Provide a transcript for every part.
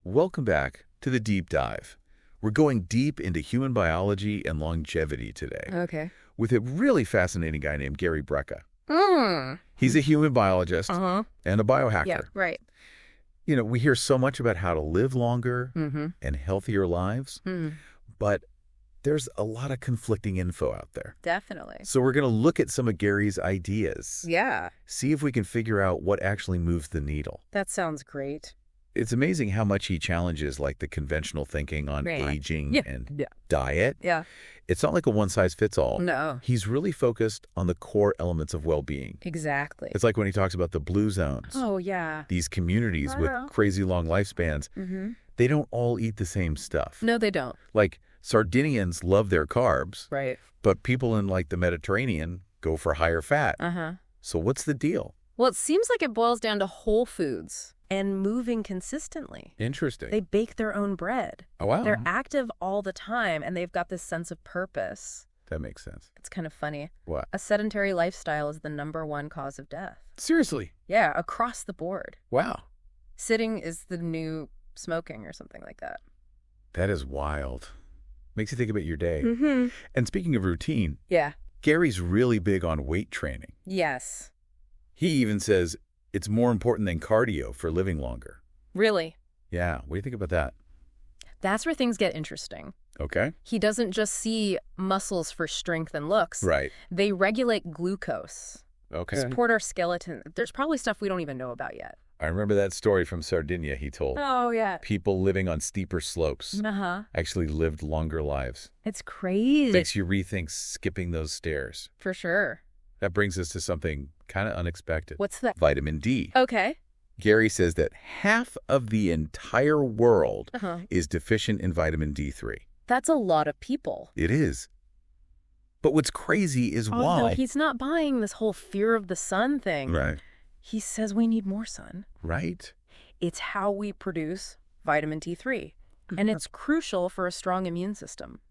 Welcome back to the Deep Dive. We're going deep into human biology and longevity today Okay. with a really fascinating guy named Gary Brecka. Mm. He's a human biologist Uh-huh. and a biohacker. Yeah, right. You know, we hear so much about how to live longer and healthier lives, but there's a lot of conflicting info out there. Definitely. So we're going to look at some of Gary's ideas, Yeah, see if we can figure out what actually moves the needle. that sounds great. It's amazing how much he challenges like the conventional thinking on Right. aging Yeah. and Yeah. diet. Yeah. It's not like a one-size-fits-all. No. He's really focused on the core elements of well-being. Exactly. It's like when he talks about the blue zones. Oh, yeah. These communities with crazy long lifespans, they don't all eat the same stuff. No, they don't. Like Sardinians love their carbs, Right. but people in like the Mediterranean go for higher fat. Uh-huh. So what's the deal? Well, it seems like it boils down to whole foods and moving consistently. Interesting. They bake their own bread. Oh, wow. They're active all the time, and they've got this sense of purpose. That makes sense. It's kind of funny. What? A sedentary lifestyle is the #1 cause of death. Seriously? Yeah, across the board. Wow. Sitting is the new smoking or something like that. That is wild. Makes you think about your day. Mm-hmm. And speaking of routine, Yeah. Gary's really big on weight training. Yes. He even says it's more important than cardio for living longer. Really. Yeah, what do you think about that? That's where things get interesting. Okay. He doesn't just see muscles for strength and looks. Right. They regulate glucose, Okay. support our skeleton. There's probably stuff we don't even know about yet. I remember that story from Sardinia he told. Oh, yeah. People living on steeper slopes Uh-huh. actually lived longer lives. It's crazy. Makes you rethink skipping those stairs. For sure. That brings us to something kind of unexpected. What's that? Vitamin D. Okay. Gary says that half of the entire world Uh-huh. is deficient in vitamin D3. That's a lot of people. It is. But what's crazy is Oh, why. no, he's not buying this whole fear of the sun thing. Right. He says we need more sun. Right? It's how we produce vitamin D3. And it's crucial for a strong immune system.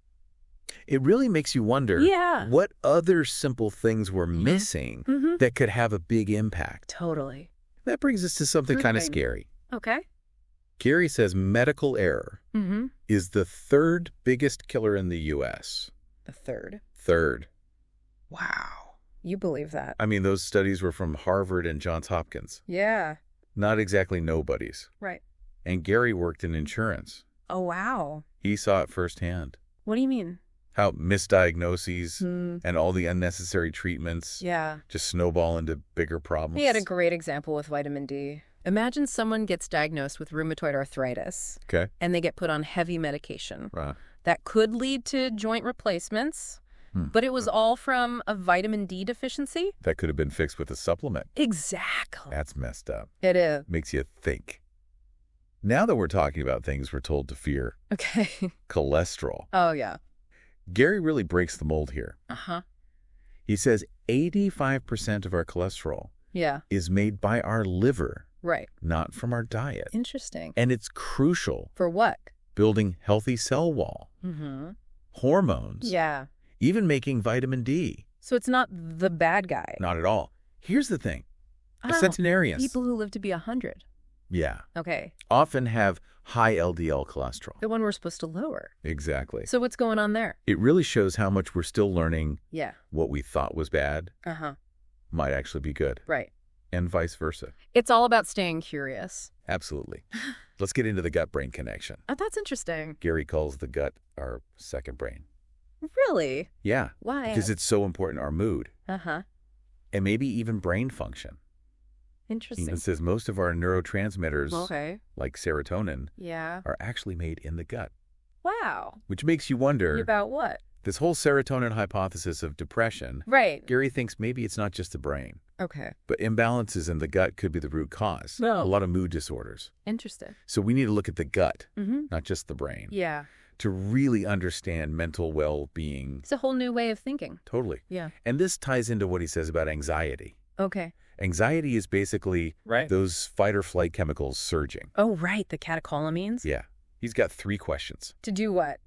It really makes you wonder Yeah. what other simple things we're missing that could have a big impact. Totally. That brings us to something kind of Okay. scary. Okay. Gary says medical error is the third biggest killer in the U.S. The third. Third. Wow. You believe that? I mean, those studies were from Harvard and Johns Hopkins. Yeah. Not exactly nobodies. Right. And Gary worked in insurance. Oh, wow. He saw it firsthand. What do you mean? How misdiagnoses and all the unnecessary treatments Yeah. just snowball into bigger problems. He had a great example with vitamin D. Imagine someone gets diagnosed with rheumatoid arthritis Okay. and they get put on heavy medication. Right. That could lead to joint replacements, but it was all from a vitamin D deficiency? That could have been fixed with a supplement. Exactly. That's messed up. It is. Makes you think. Now that we're talking about things we're told to fear, Okay. cholesterol, Oh, yeah. Gary really breaks the mold here. Uh-huh. He says 85% of our cholesterol Yeah. is made by our liver, Right. not from our diet. Interesting. And it's crucial For what? building healthy cell wall, hormones, Yeah. even making vitamin D. So it's not the bad guy. Not at all. Here's the thing. Oh, Centenarians, people who live to be 100. yeah, Okay. often have high LDL cholesterol. The one we're supposed to lower. Exactly. So what's going on there? It really shows how much we're still learning Yeah. what we thought was bad Uh-huh. might actually be good, Right. and vice versa. It's all about staying curious. Absolutely. Let's get into the gut-brain connection. Oh, that's interesting. Gary calls the gut our second brain. Really? Yeah, Why? because it's so important to our mood Uh-huh. and maybe even brain function. He Interesting. even says most of our neurotransmitters, Okay. like serotonin, Yeah. are actually made in the gut, Wow. which makes you wonder, About what? this whole serotonin hypothesis of depression, Right. Gary thinks maybe it's not just the brain, Okay. but imbalances in the gut could be the root cause. No. A lot of mood disorders. Interesting. So we need to look at the gut, Mm-hmm. not just the brain, Yeah. to really understand mental well-being. It's a whole new way of thinking. Totally. Yeah. And this ties into what he says about anxiety. Okay. Anxiety is basically those fight or flight chemicals surging. Oh, right. The catecholamines? Yeah. He's got 3 questions. To do what?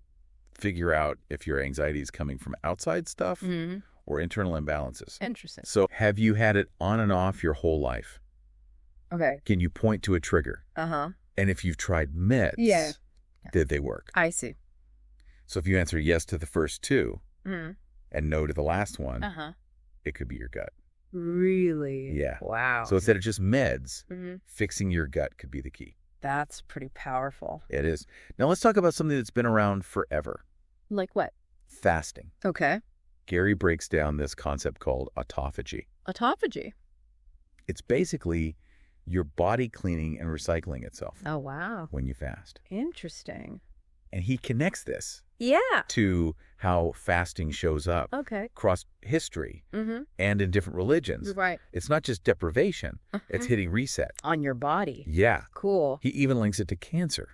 Figure out if your anxiety is coming from outside stuff Mm-hmm. or internal imbalances. Interesting. So have you had it on and off your whole life? Okay. Can you point to a trigger? Uh-huh. and if you've tried meds, Yeah. did they work? I see. So if you answer yes to the first two Mm. and no to the last one, Uh-huh. it could be your gut. Really? Yeah. Wow. So instead of just meds, Mm-hmm. fixing your gut could be the key. That's pretty powerful. It is. Now let's talk about something that's been around forever. Like what? Fasting. Okay. Gary breaks down this concept called autophagy. Autophagy. It's basically your body cleaning and recycling itself Oh, wow. when you fast. Interesting. And he connects this Yeah. to how fasting shows up Okay. across history Mm-hmm. and in different religions. Right. It's not just deprivation, it's hitting reset. On your body. Yeah. Cool. He even links it to cancer.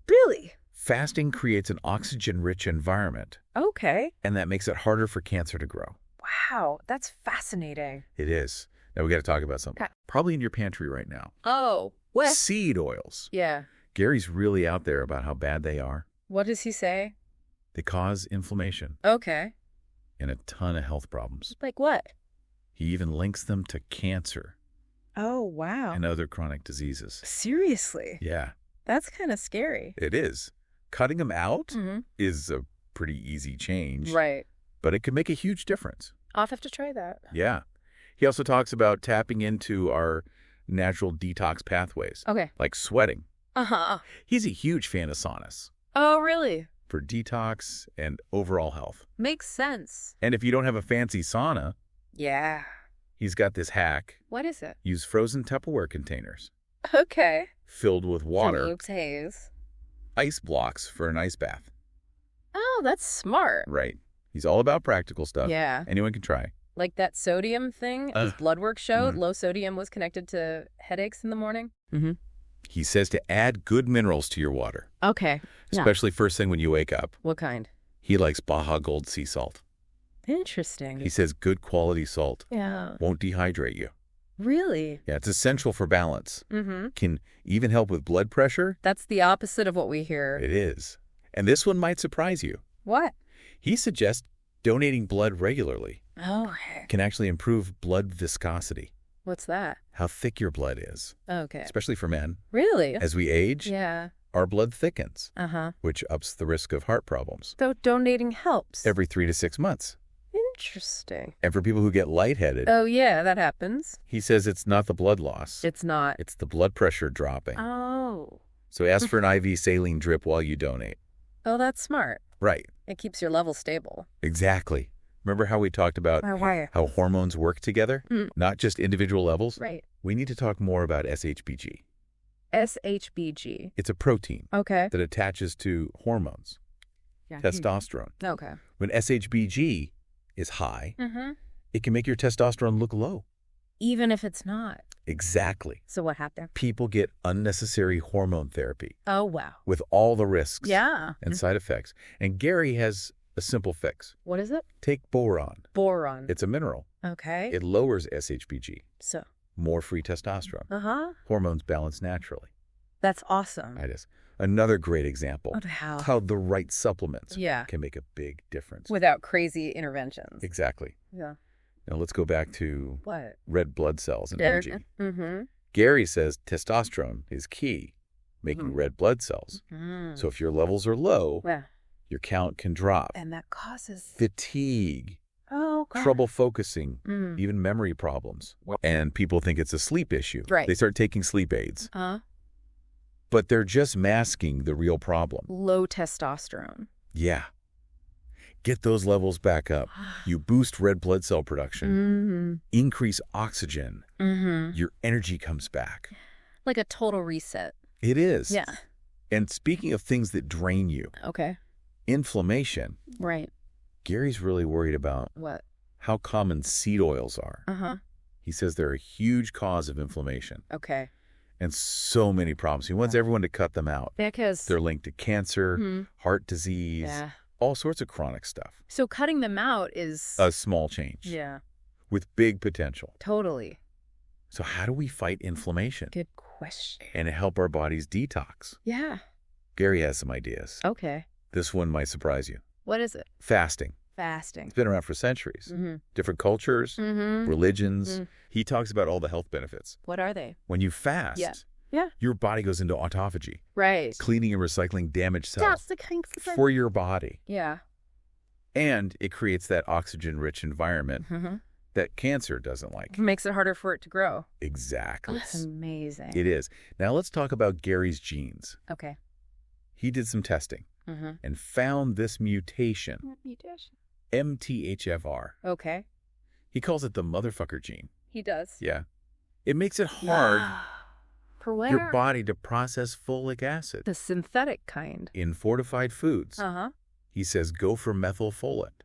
Really? Fasting creates an oxygen-rich environment, Okay. and that makes it harder for cancer to grow. Wow. That's fascinating. It is. Now we got to talk about something. Okay. Probably in your pantry right now. Oh. What? Seed oils. Yeah. Gary's really out there about how bad they are. What does he say? They cause inflammation Okay. and a ton of health problems. Like what? He even links them to cancer Oh, wow. and other chronic diseases. Seriously? Yeah, That's kind of scary. it is. Cutting them out Mm-hmm. is a pretty easy change, Right. but it can make a huge difference. I'll have to try that. Yeah. He also talks about tapping into our natural detox pathways, Okay. like sweating. Uh-huh. He's a huge fan of saunas Oh, really? for detox and overall health. Makes sense. And if you don't have a fancy sauna, Yeah. he's got this hack. What is it? Use frozen Tupperware containers Okay. filled with water, Oops, haze. ice blocks for an ice bath. Oh, that's smart. Right. He's all about practical stuff. Yeah. Anyone can try. Like that sodium thing, as blood work showed, Mhm. low sodium was connected to headaches in the morning. Mm-hmm. He says to add good minerals to your water, Okay. Yeah. especially first thing when you wake up. What kind? He likes Baja Gold sea salt. Interesting. He says good quality salt Yeah. won't dehydrate you. Really? Yeah, it's essential for balance. Mm-hmm. Can even help with blood pressure. That's the opposite of what we hear. It is. And this one might surprise you. What? He suggests donating blood regularly Okay. can actually improve blood viscosity, What's that? how thick your blood is, Okay. especially for men. Really? As we age, Yeah. our blood thickens, Uh-huh. which ups the risk of heart problems So donating helps. every 3 to 6 months. Interesting. And for people who get lightheaded, Oh, yeah, that happens. he says it's not the blood loss, It's not. it's the blood pressure dropping. Oh. So ask for an IV saline drip while you donate. Oh, that's smart. Right, It keeps your level stable. exactly. Remember how we talked about Why? how hormones work together, Mm. not just individual levels? Right. We need to talk more about SHBG. SHBG. It's a protein Okay. that attaches to hormones, Yeah. testosterone. Okay. When SHBG is high, Mm-hmm. it can make your testosterone look low. Even if it's not. Exactly. So what happened? People get unnecessary hormone therapy Oh, wow. with all the risks Yeah. and side effects. And Gary has a simple fix. What is it? Take boron. Boron. It's a mineral. Okay. It lowers SHBG, So. more free testosterone. Uh-huh. Hormones balance naturally. That's awesome. It is. Another great example. Oh, how? How the right supplements Yeah. can make a big difference. Without crazy interventions. Exactly. Yeah. Now let's go back to What? red blood cells and energy. Mm-hmm. Gary says testosterone is key, making red blood cells. Mm. So if your levels are low, Yeah. your count can drop. And that causes... Fatigue, Oh, God. trouble focusing, Mm. even memory problems. And people think it's a sleep issue. Right. They start taking sleep aids, but they're just masking the real problem. Low testosterone. Yeah. Get those levels back up. You boost red blood cell production, Mm-hmm. increase oxygen, Mm-hmm. your energy comes back. Like a total reset. It is. Yeah. And speaking of things that drain you, Okay. inflammation, Right. Gary's really worried about What? how common seed oils are. Uh-huh. He says they're a huge cause of inflammation Okay. and so many problems. He wants everyone to cut them out. Because... They're linked to cancer, Mhm. heart disease, Yeah. all sorts of chronic stuff. So cutting them out is... A small change Yeah. with big potential. Totally. So how do we fight inflammation Good question. and help our bodies detox? Yeah. Gary has some ideas. Okay. This one might surprise you. What is it? Fasting. Fasting. It's been around for centuries. Mm-hmm. Different cultures, Mm-hmm. religions. Mhm. He talks about all the health benefits. What are they? When you fast, Yeah. Yeah. your body goes into autophagy, Right. cleaning and recycling damaged cells Detoxification. for your body. Yeah. And it creates that oxygen-rich environment that cancer doesn't like. Makes it harder for it to grow. Exactly. That's amazing. It is. Now let's talk about Gary's genes. Okay. He did some testing and found this mutation, MTHFR. Okay. He calls it the motherfucker gene. He does. Yeah. It makes it hard For where? your body to process folic acid The synthetic kind. in fortified foods. Uh-huh. He says go for methylfolate.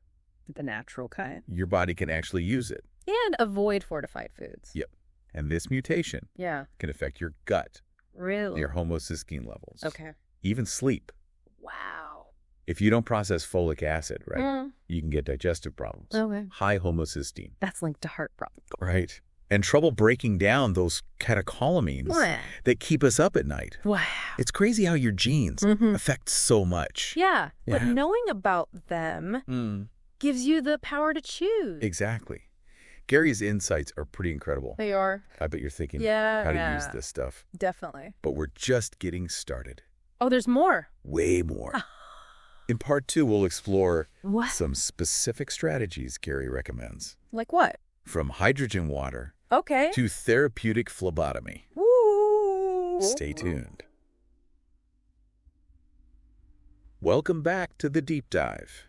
The natural kind. Your body can actually use it. And avoid fortified foods. Yep. And this mutation Yeah. can affect your gut, Really? your homocysteine levels, Okay. even sleep. Wow. If you don't process folic acid, right, you can get digestive problems. Okay. High homocysteine. That's linked to heart problems. Right. And trouble breaking down those catecholamines that keep us up at night. Wow. It's crazy how your genes affect so much. Yeah. But Yeah. knowing about them gives you the power to choose. Exactly. Gary's insights are pretty incredible. They are. I bet you're thinking Yeah. how to use this stuff. Definitely. But we're just getting started. Oh, there's more. Way more. In part 2, we'll explore What? some specific strategies Gary recommends. Like what? From hydrogen water Okay. to therapeutic phlebotomy. Ooh. Stay tuned. Welcome back to The Deep Dive.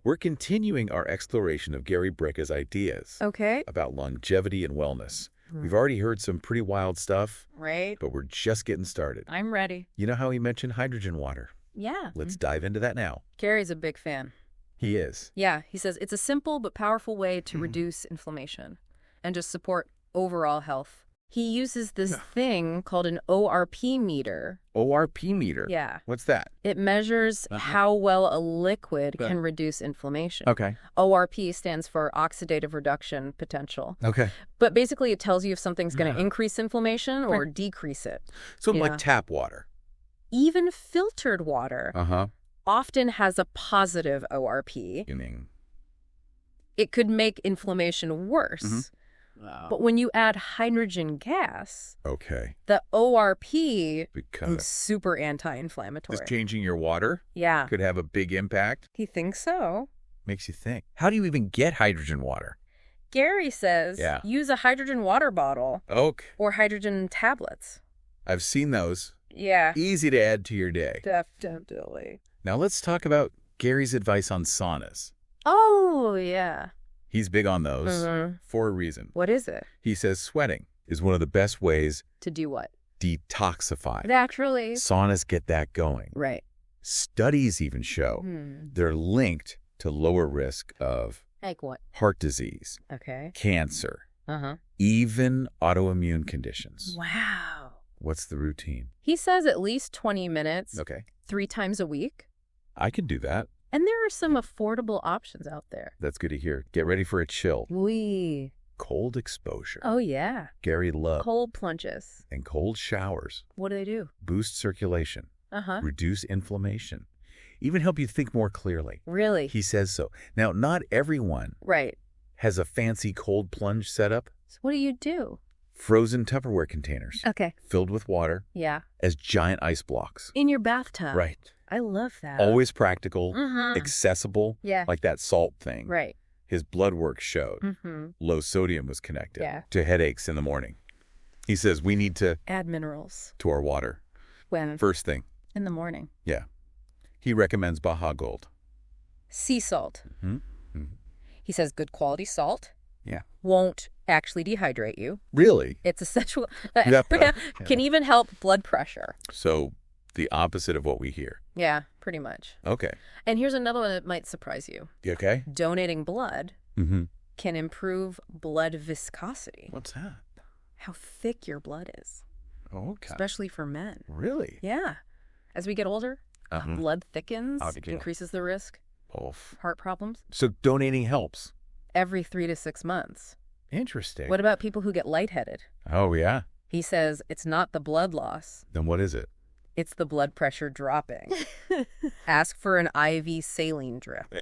We're continuing our exploration of Gary Brecka's ideas Okay. about longevity and wellness. We've already heard some pretty wild stuff, Right. but we're just getting started. I'm ready. You know how he mentioned hydrogen water? Yeah. Let's dive into that now. Gary's a big fan. He is. Yeah. He says it's a simple but powerful way to reduce inflammation and just support overall health. He uses this thing called an ORP meter. ORP meter? Yeah. What's that? It measures how well a liquid can reduce inflammation. Okay. ORP stands for oxidative reduction potential. Okay. But basically it tells you if something's going to increase inflammation or decrease it. So Yeah. like tap water. Even filtered water Uh-huh. often has a positive ORP. You mean? It could make inflammation worse. But when you add hydrogen gas, Okay. the ORP is Because super anti-inflammatory. just changing your water Yeah. could have a big impact. He thinks so. Makes you think. How do you even get hydrogen water? Gary says Yeah. use a hydrogen water bottle Okay. or hydrogen tablets. I've seen those. Yeah. Easy to add to your day. Definitely. Now let's talk about Gary's advice on saunas. Oh, yeah. He's big on those Mhm. for a reason. What is it? He says sweating is one of the best ways To do what? detoxify. Naturally. Saunas get that going. Right. Studies even show they're linked to lower risk of Like what? heart disease, Okay. cancer, Uh-huh. even autoimmune conditions. Wow. What's the routine? He says at least 20 minutes, Okay. 3 times a week. I could do that. And there are some affordable options out there. That's good to hear. Get ready for a chill. Wee. Cold exposure. Oh, yeah. Gary loves. Cold plunges. And cold showers. What do they do? Boost circulation. Uh-huh. Reduce inflammation. Even help you think more clearly. Really? He says so. Now, not everyone Right. has a fancy cold plunge setup. So what do you do? Frozen Tupperware containers Okay. filled with water Yeah. as giant ice blocks. In your bathtub. Right. I love that. Always practical, Mhm. accessible, Yeah. like that salt thing. Right. His blood work showed Mm-hmm. low sodium was connected Yeah. to headaches in the morning. He says we need to Add minerals. our water. When? First thing. In the morning. Yeah. He recommends Baja Gold. Sea salt. Mm-hmm. He says good quality salt. Yeah. Won't actually dehydrate you. Really? It's essential. Yeah. Can even help blood pressure. So the opposite of what we hear. Yeah, pretty much. Okay. And here's another one that might surprise you. You okay? Donating blood Mm-hmm. can improve blood viscosity. What's that? How thick your blood is, Okay. especially for men. Really? Yeah. As we get older, Uh-huh. blood thickens, Oh, yeah. increases the risk, Oof. heart problems, So donating helps. every 3 to 6 months. Interesting. What about people who get lightheaded? Oh, yeah. He says it's not the blood loss, Then what is it? it's the blood pressure dropping. Ask for an IV saline drip.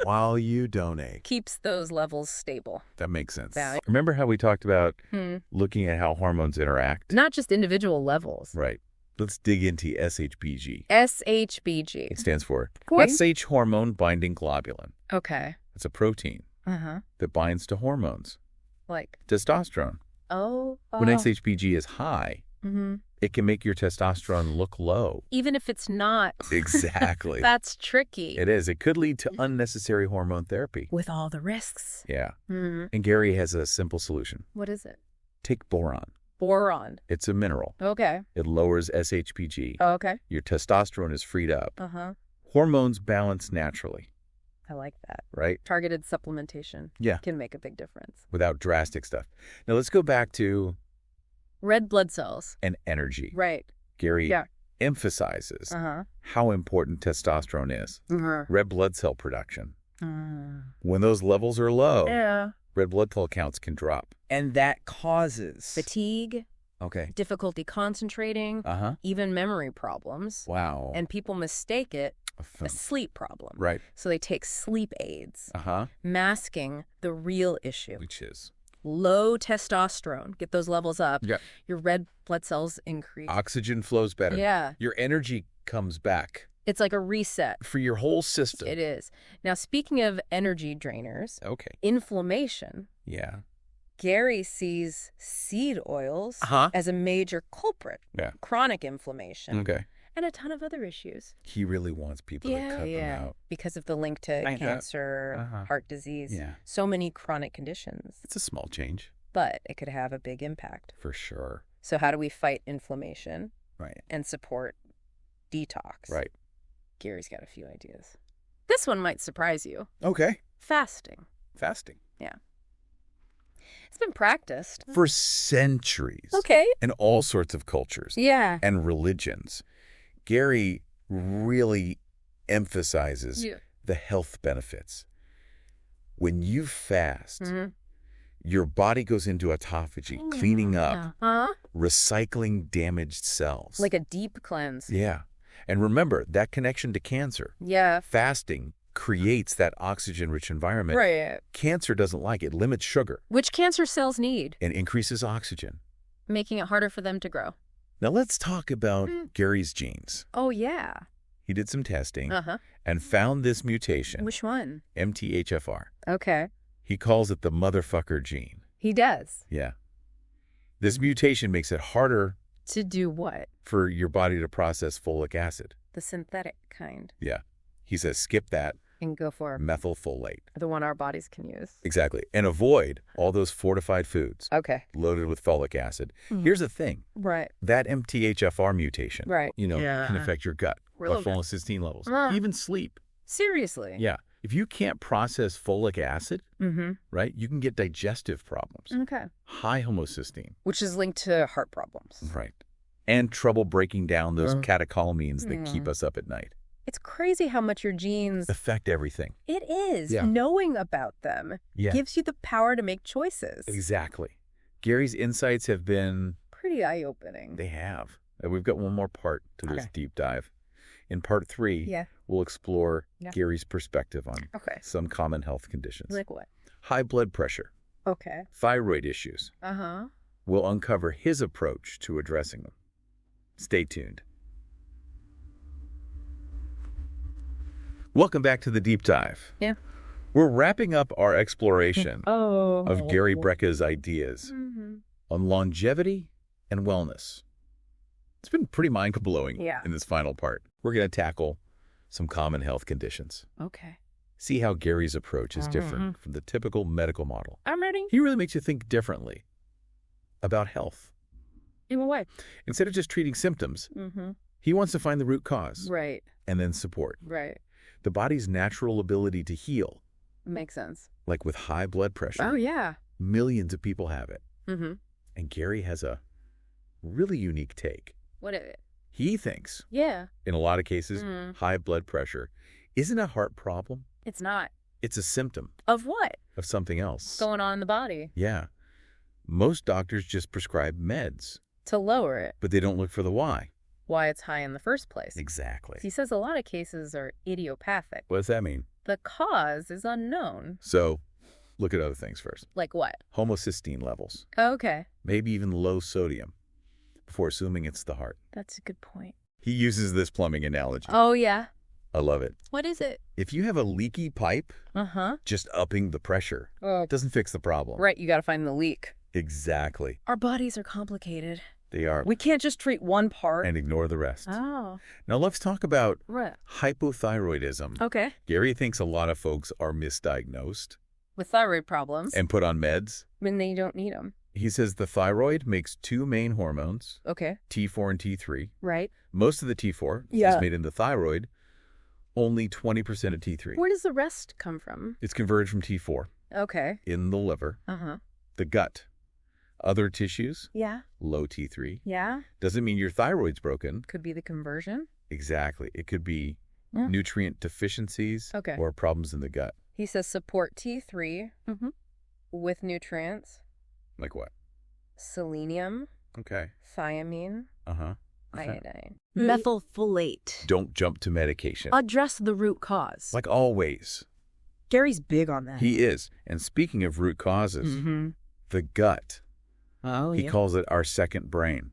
While you donate. Keeps those levels stable. That makes sense. Yeah. Remember how we talked about looking at how hormones interact? Not just individual levels. Right. Let's dig into SHBG. SHBG. It stands for Okay. SH hormone binding globulin. Okay. It's a protein that binds to hormones. Like, Testosterone. When SHBG is high, it can make your testosterone look low. even if it's not. Exactly. That's tricky. It is. It could lead to unnecessary hormone therapy. With all the risks. Yeah. And Gary has a simple solution. What is it? Take boron. Boron. It's a mineral. Okay. It lowers SHBG. Okay. Your testosterone is freed up. Uh-huh. Hormones balance naturally, I like that. right? Targeted supplementation. Yeah. Can make a big difference. Without drastic stuff. Now let's go back to Red blood cells. an energy. Right. Gary Yeah. emphasizes Uh-huh. how important testosterone is. Red blood cell production. When those levels are low, Yeah. red blood cell counts can drop. And that causes Fatigue, Okay. difficulty concentrating, Uh-huh. even memory problems. Wow. And people mistake it a Fun. sleep problem. Right. So they take sleep aids, Uh-huh. masking the real issue. Which is Low testosterone. Get those levels up. Yeah. Your red blood cells increase. oxygen flows better. Yeah. Your energy comes back It's like a reset. for your whole system. It is. Now, speaking of energy drainers, Okay. inflammation, Yeah. Gary sees seed oils Uh-huh. as a major culprit. Yeah. Chronic inflammation. Okay. And a ton of other issues. He really wants people to cut them out. Because of the link to I know. cancer, Uh-huh. heart disease, Yeah. so many chronic conditions. It's a small change, But it could have a big impact. for sure. So how do we fight inflammation Right. and support detox? Right. Gary's got a few ideas. This one might surprise you. Okay. Fasting. Fasting. It's been practiced. For centuries. Okay. In all sorts of cultures Yeah. and religions. Gary really emphasizes the health benefits. When you fast, your body goes into autophagy, cleaning up, recycling damaged cells. Like a deep cleanse. Yeah. And remember, that connection to cancer. Yeah. Fasting creates that oxygen-rich environment. Right. Cancer doesn't like it. Limits sugar Which cancer cells need, and increases oxygen. making it harder for them to grow. Now let's talk about Gary's genes. Oh, yeah. He did some testing Uh-huh. and found this mutation, Which one? MTHFR. Okay. He calls it the motherfucker gene. He does. Yeah. This mutation makes it harder To do what? for your body to process folic acid. The synthetic kind. Yeah. He says skip that And go for methylfolate. the one our bodies can use. Exactly. And avoid all those fortified foods Okay. loaded with folic acid. Here's the thing. Right. That MTHFR mutation, Right. Yeah. can affect your gut, Real homocysteine levels, Ah. even sleep. Seriously? Yeah. If you can't process folic acid, Mm-hmm. right, you can get digestive problems, Okay. high homocysteine, Which is linked to heart problems. right, and trouble breaking down those catecholamines that keep us up at night. It's crazy how much your genes... Affect everything. It is. Yeah. Knowing about them Yeah. gives you the power to make choices. Exactly. Gary's insights have been, Pretty eye-opening. they have. We've got one more part to this Okay. deep dive. In part 3, Yeah. we'll explore Yeah. Gary's perspective on Okay. some common health conditions. Like what? High blood pressure, Okay. thyroid issues. Uh-huh. We'll uncover his approach to addressing them. Stay tuned. Welcome back to the deep dive. Yeah. We're wrapping up our exploration Oh. of Gary Brecka's ideas Mm-hmm. on longevity and wellness. It's been pretty mind-blowing Yeah. in this final part. We're going to tackle some common health conditions. Okay. See how Gary's approach is Mm-hmm. different from the typical medical model. I'm ready. He really makes you think differently about health. In what way? Instead of just treating symptoms, Mm-hmm. he wants to find the root cause Right. and then support. Right. The body's natural ability to heal, Makes sense. like with high blood pressure. Oh, yeah. Millions of people have it. Mm-hmm. And Gary has a really unique take. What is it? He thinks, Yeah. in a lot of cases, Mm. high blood pressure isn't a heart problem. It's not. It's a symptom Of what? of something else. What's going on in the body? Yeah. Most doctors just prescribe meds, To lower it. but they don't look for the why. why it's high in the first place. Exactly. He says a lot of cases are idiopathic. What does that mean? The cause is unknown. So, look at other things first. Like what? Homocysteine levels, Okay. maybe even low sodium, before assuming it's the heart. That's a good point. He uses this plumbing analogy. Oh, yeah. I love it. What is it? If you have a leaky pipe, just upping the pressure doesn't fix the problem. Right, you got to find the leak. Exactly. Our bodies are complicated. They are. We can't just treat one part. And ignore the rest. Oh. Now let's talk about Right. hypothyroidism. Okay. Gary thinks a lot of folks are misdiagnosed With thyroid problems. and put on meds. When they don't need them. He says the thyroid makes two main hormones, Okay. T4 and T3. Right. Most of the T4 Yeah. is made in the thyroid, only 20% of T3. Where does the rest come from? It's converted from T4 Okay. in the liver, the gut, other tissues, Yeah. low T3. Yeah. Doesn't mean your thyroid's broken. Could be the conversion. Exactly. It could be Yeah. nutrient deficiencies Okay. or problems in the gut. He says support T3 with nutrients, Like what? selenium, Okay. thiamine, Uh-huh. iodine. Methylfolate. Don't jump to medication. Address the root cause. Like always. Gary's big on that. He is. And speaking of root causes, the gut, Oh, he yeah. calls it our second brain.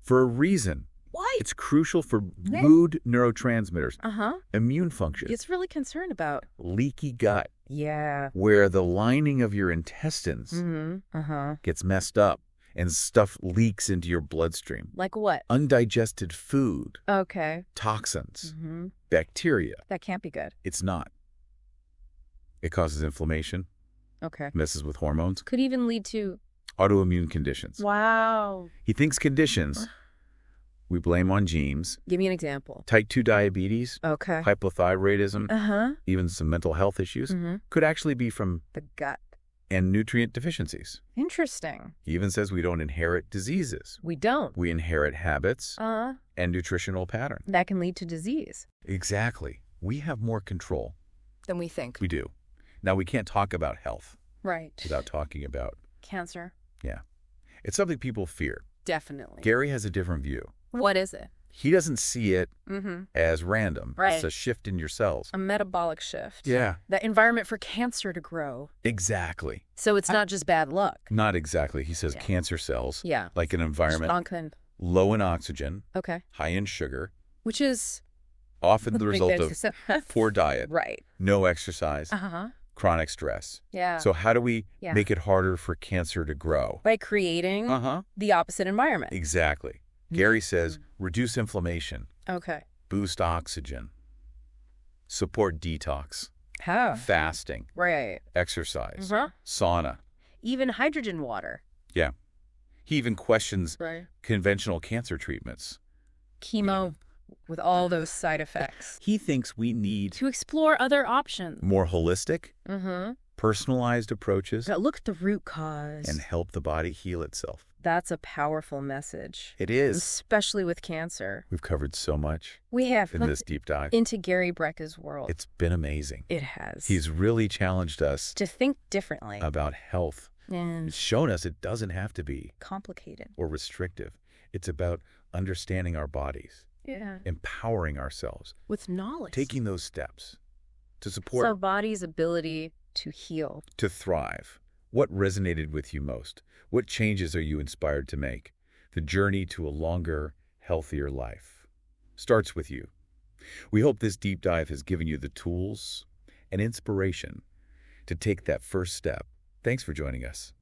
For a reason. Why? It's crucial for mood neurotransmitters, immune function, It's really concerned about. leaky gut, Yeah. where the lining of your intestines gets messed up and stuff leaks into your bloodstream. Like what? Undigested food, Okay. toxins, bacteria. That can't be good. It's not. It causes inflammation, Okay. messes with hormones, Could even lead to. autoimmune conditions. Wow. He thinks conditions we blame on genes, Give me an example. type 2 diabetes, Okay. hypothyroidism, even some mental health issues, could actually be from The gut. and nutrient deficiencies. Interesting. He even says we don't inherit diseases. We don't. We inherit habits and nutritional patterns. That can lead to disease. Exactly. We have more control. Than we think. We do. Now, we can't talk about health Right. without talking about, Cancer. it's something people fear. Definitely. Gary has a different view. What is it? He doesn't see it as random. Right. It's a shift in your cells. A metabolic shift. Yeah, The environment for cancer to grow. exactly. So it's not just bad luck. Not exactly. He says Yeah. cancer cells, Yeah. like an environment Stonkin. low in oxygen, Okay. high in sugar, Which is. often the big result basis. of poor diet, Right. no exercise, Uh-huh. chronic stress. Yeah. So how do we Yeah. make it harder for cancer to grow? By creating the opposite environment. Exactly. Gary says reduce inflammation, Okay. boost oxygen, support detox, How? fasting, Right. exercise, Uh-huh. sauna. Even hydrogen water. Yeah. He even questions Right. conventional cancer treatments. Chemo with all those side effects. He thinks we need To explore other options. more holistic, Mm-hmm. personalized approaches Gotta look at the root cause. and help the body heal itself. That's a powerful message. It is. Especially with cancer. We've covered so much We have in this deep dive. into Gary Brecka's world. It's been amazing. It has. He's really challenged us to think differently. about health. And It's shown us it doesn't have to be complicated. or restrictive. It's about understanding our bodies, Yeah. empowering ourselves, With knowledge. taking those steps to It's support, our body's ability to heal. to thrive. What resonated with you most? What changes are you inspired to make? The journey to a longer, healthier life starts with you. We hope this deep dive has given you the tools and inspiration to take that first step. Thanks for joining us.